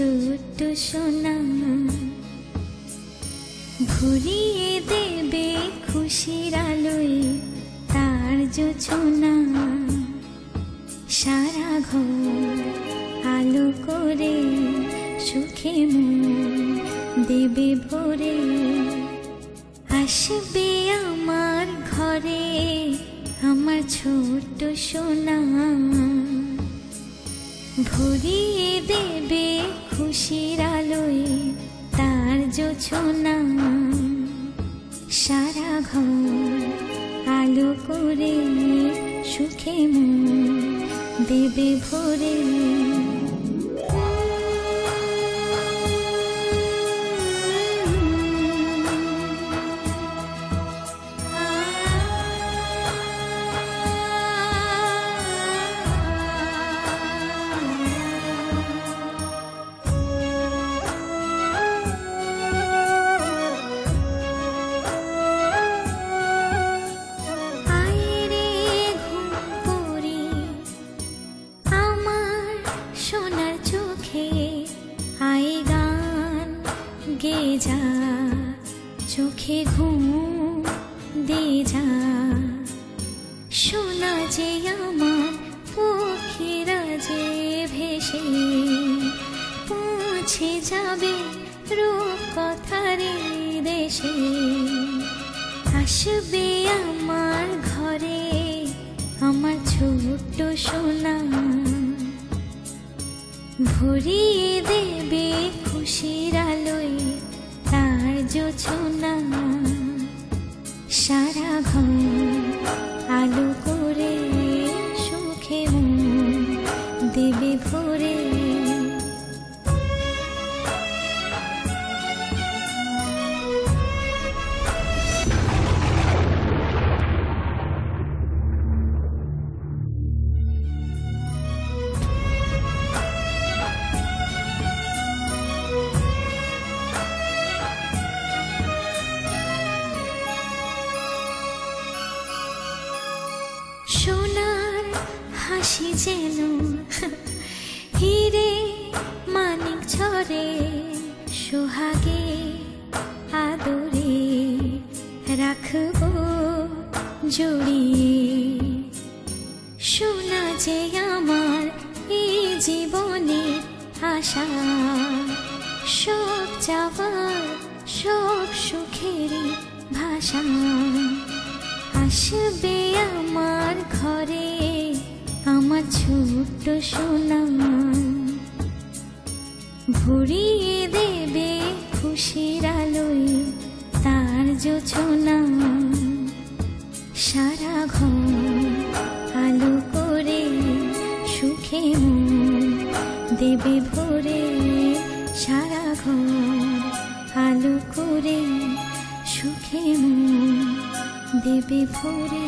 ছোট্ট সোনা, ভরিয়ে দেবে খুশির আলোয় তার জোছনা। সারা ঘর আলো করে সুখে মন দেবে ভরে, আসবে আমার ঘরে আমার ছোট্ট সোনা। ভরিয়ে দেবে খুশির আলোয় তার জোছনা। সারা ঘর আলো করে সুখে মন দেবে ভরে। যা চোখে ঘুম দে যা, শোনা যে আমার পক্ষীরা যে ভেসে পৌঁছে যাবে রূপকথারে দেশে। আসবে আমার ঘরে আমার ছোট্ট সোনা, ভরিয়ে দেবে খুশির আলোয় তার জোছনা। সারা ঘর আলো করে সুখে মন দেবে ভরে। সোনার হাসি যেন হিরে মানিক ঝরে, সোহাগে আদরে রাখবো জড়িয়ে। সোনা যে আমার এই জীবনের আশা, সব চাওয়ার সব সুখেরই ভাষা। আসবে আমার ঘরে আমার ছোট্ট সোনা, ভরিয়ে দেবে খুশির আলোয় তার জোছনা। সারা ঘর আলো করে সুখে মন দেবে ভরে। সারা ঘর আলো করে সুখে মন দেবে ভরে।